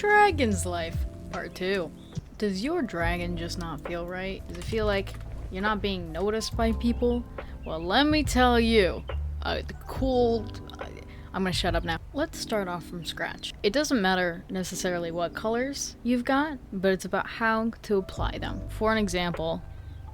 Dragon's life, part 2. Does your dragon just not feel right? Does it feel like you're not being noticed by people? Well, let me tell you, I'm gonna shut up now. Let's start off from scratch. It doesn't matter necessarily what colors you've got, but it's about how to apply them. For an example,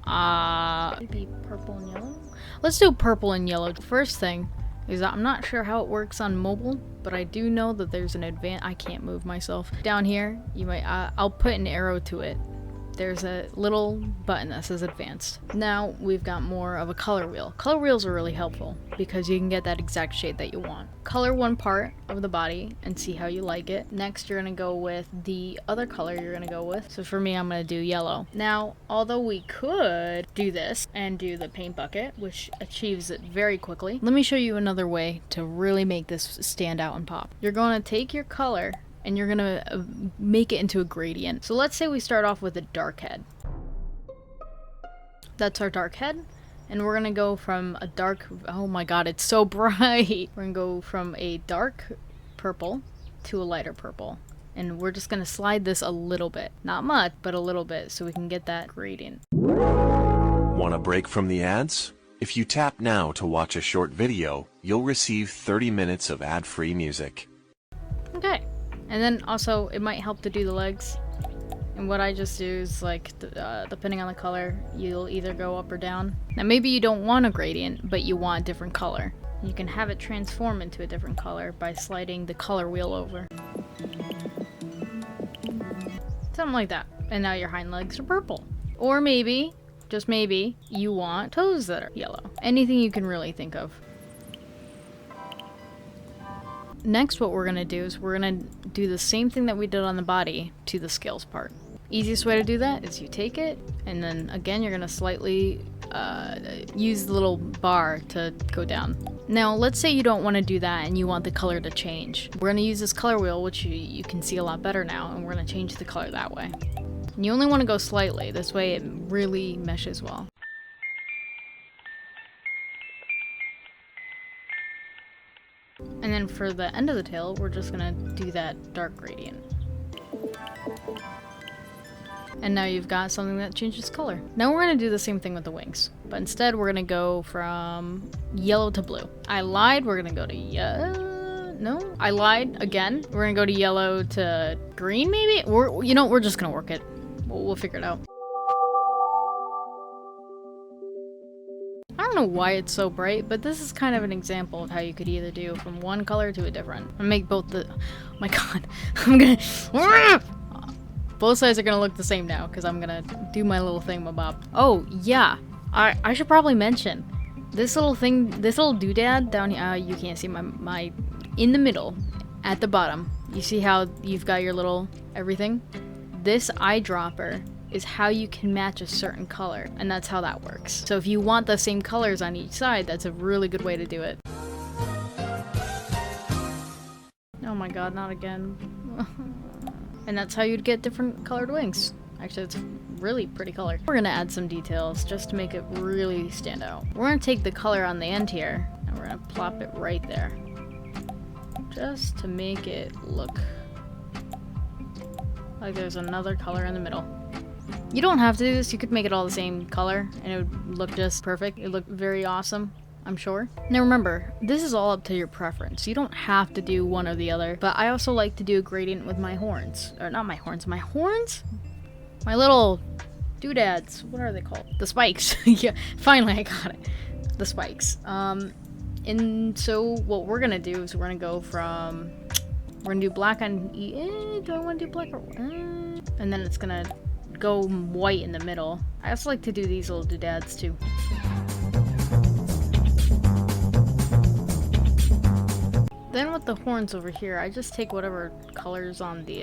maybe purple and yellow? Let's do purple and yellow. The first thing is that I'm not sure how it works on mobile, but I do know that there's an I can't move myself. Down here, you might, I'll put an arrow to it. There's a little button that says advanced. Now we've got more of a color wheel. Color wheels are really helpful because you can get that exact shade that you want. Color one part of the body and see how you like it. Next, you're gonna go with the other color you're gonna go with. So for me, I'm gonna do yellow. Now, although we could do this and do the paint bucket, which achieves it very quickly, let me show you another way to really make this stand out and pop. You're gonna take your color and you're gonna make it into a gradient. So let's say we start off with a dark head. That's our dark head. And we're gonna go from a dark, oh my god, it's so bright. We're gonna go from a dark purple to a lighter purple. And we're just gonna slide this a little bit. Not much, but a little bit, so we can get that gradient. Want a break from the ads? If you tap now to watch a short video, you'll receive 30 minutes of ad-free music. Okay. And then also, it might help to do the legs. And what I just do is, like, depending on the color, you'll either go up or down. Now, maybe you don't want a gradient, but you want a different color. You can have it transform into a different color by sliding the color wheel over. Something like that. And now your hind legs are purple. Or maybe, just maybe, you want toes that are yellow. Anything you can really think of. Next, what we're gonna do is we're gonna do the same thing that we did on the body to the scales part. Easiest way to do that is you take it, and then again, you're gonna slightly use the little bar to go down. Now, let's say you don't want to do that and you want the color to change. We're gonna use this color wheel, which you can see a lot better now, and we're gonna change the color that way. And you only want to go slightly, this way it really meshes well. And then for the end of the tail, we're just gonna do that dark gradient. And now you've got something that changes color. Now we're gonna do the same thing with the wings, but instead we're gonna go from yellow to blue. I lied, we're gonna go to no, I lied again. We're gonna go to yellow to green maybe? We're just gonna work it. We'll figure it out. I don't know why it's so bright, but this is kind of an example of how you could either do from one color to a different. And make both the... Oh my god. I'm gonna... Both sides are gonna look the same now, because I'm gonna do my little thingamabob. Oh, yeah. I should probably mention. This little thing, this little doodad down here, you can't see my... In the middle, at the bottom, you see how you've got your little everything? This eyedropper is how you can match a certain color, and that's how that works. So if you want the same colors on each side, that's a really good way to do it. Oh my god, not again. And that's how you'd get different colored wings. Actually, it's really pretty color. We're gonna add some details just to make it really stand out. We're gonna take the color on the end here, and we're gonna plop it right there. Just to make it look like there's another color in the middle. You don't have to do this, you could make it all the same color and it would look just perfect. It would look very awesome, I'm sure. Now remember, this is all up to your preference. You don't have to do one or the other, but I also like to do a gradient with my horns. Or not my horns, my horns? My little doodads, what are they called? The spikes. Yeah, finally I got it. The spikes. And so what we're gonna do is we're gonna go from, we're gonna do black on, do I wanna do black or, and then it's gonna go white in the middle. I also like to do these little doodads too. Then with the horns over here, I just take whatever colors on the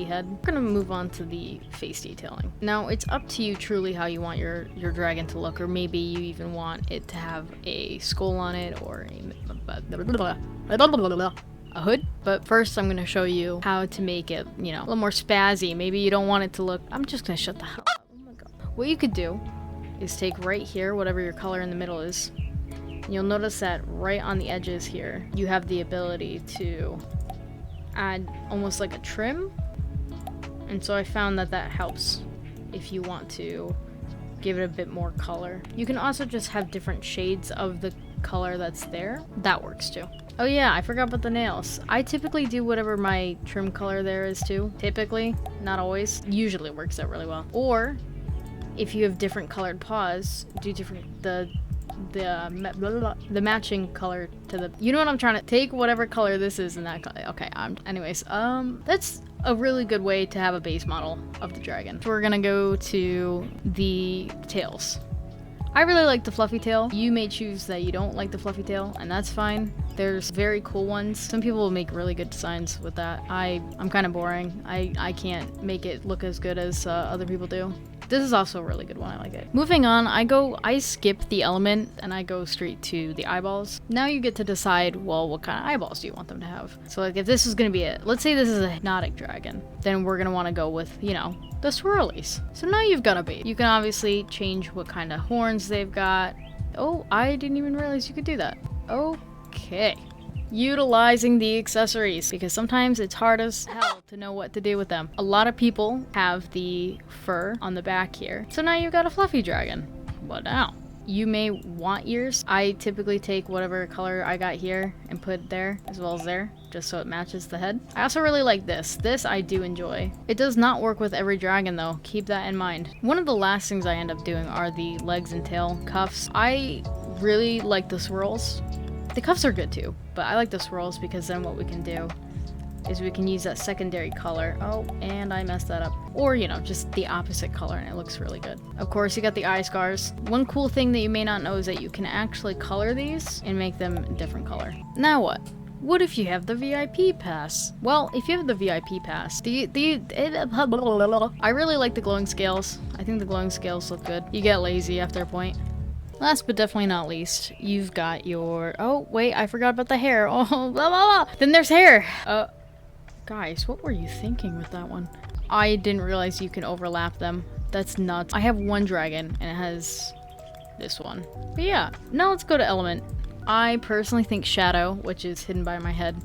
head. We're gonna move on to the face detailing. Now it's up to you truly how you want your dragon to look, or maybe you even want it to have a skull on it or a hood. But first I'm gonna show you how to make it, a little more spazzy. Maybe you don't want it to look... I'm just gonna shut the hell up. Oh my god. What you could do is take right here, whatever your color in the middle is, and you'll notice that right on the edges here, you have the ability to add almost like a trim And so I found that that helps if you want to give it a bit more color. You can also just have different shades of the color that's there. That works too. Oh yeah, I forgot about the nails. I typically do whatever my trim color there is too. Typically, not always. Usually works out really well. Or if you have different colored paws, do different the matching color to the, you know what I'm trying to, take whatever color this is in that color. Okay, anyways, that's a really good way to have a base model of the dragon. So we're gonna go to the tails. I really like the fluffy tail. You may choose that you don't like the fluffy tail, and that's fine. There's very cool ones. Some people will make really good designs with that. I'm kind of boring. I can't make it look as good as other people do. This is also a really good one, I like it. Moving on, I skip the element and I go straight to the eyeballs. Now you get to decide, well, what kind of eyeballs do you want them to have? So like if this is gonna be it, let's say this is a hypnotic dragon, then we're gonna wanna go with, you know, the swirlies. So now you've got a bait. You can obviously change what kind of horns they've got. Oh, I didn't even realize you could do that. Okay. Utilizing the accessories, because sometimes it's hard as hell to know what to do with them. A lot of people have the fur on the back here. So now you've got a fluffy dragon. What now? You may want ears. I typically take whatever color I got here and put it there as well as there, just so it matches the head. I also really like this. This I do enjoy. It does not work with every dragon though. Keep that in mind. One of the last things I end up doing are the legs and tail cuffs. I really like the swirls. The cuffs are good too, but I like the swirls because then what we can do is we can use that secondary color. Oh, and I messed that up. Or, you know, just the opposite color and it looks really good. Of course, you got the eye scars. One cool thing that you may not know is that you can actually color these and make them a different color. Now what? What if you have the VIP pass? Well, if you have the VIP pass, I really like the glowing scales. I think the glowing scales look good. You get lazy after a point. Last but definitely not least, you've got your... Oh, wait, I forgot about the hair. Oh, blah, blah, blah. Then there's hair. Guys, what were you thinking with that one? I didn't realize you can overlap them. That's nuts. I have one dragon, and it has this one. But yeah, now let's go to element. I personally think shadow, which is hidden by my head,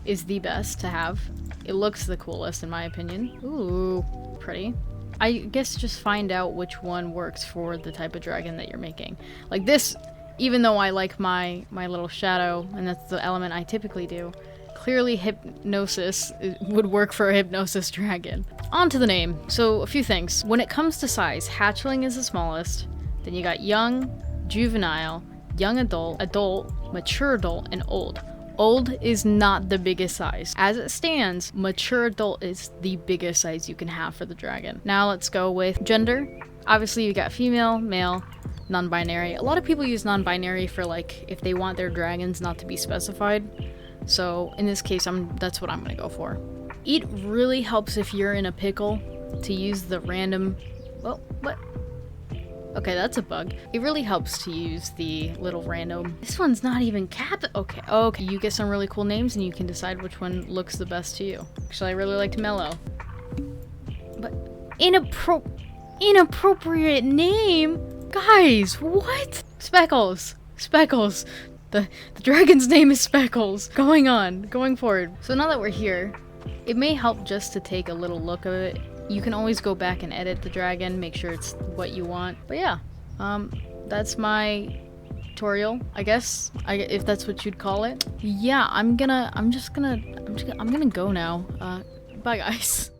is the best to have. It looks the coolest, in my opinion. Ooh, pretty. I guess just find out which one works for the type of dragon that you're making. Like this, even though I like my little shadow, and that's the element I typically do, clearly hypnosis would work for a hypnosis dragon. On to the name. So a few things. When it comes to size, hatchling is the smallest, then you got young, juvenile, young adult, mature adult, and old. Old is not the biggest size. As it stands, mature adult is the biggest size you can have for the dragon. Now let's go with gender. Obviously you got female, male, non-binary. A lot of people use non-binary for like if they want their dragons not to be specified. So in this case, that's what I'm gonna go for. It really helps if you're in a pickle to use the random, well, what? Okay, that's a bug. It really helps to use the little random. This one's not even okay. You get some really cool names and you can decide which one looks the best to you. Actually, I really liked Mellow. But inappropriate name? Guys, what? Speckles. Speckles. The dragon's name is Speckles. Going forward. So now that we're here, it may help just to take a little look of it. You can always go back and edit the dragon, make sure it's what you want. But yeah, that's my tutorial, I guess, if that's what you'd call it. Yeah, I'm gonna go now. Bye guys.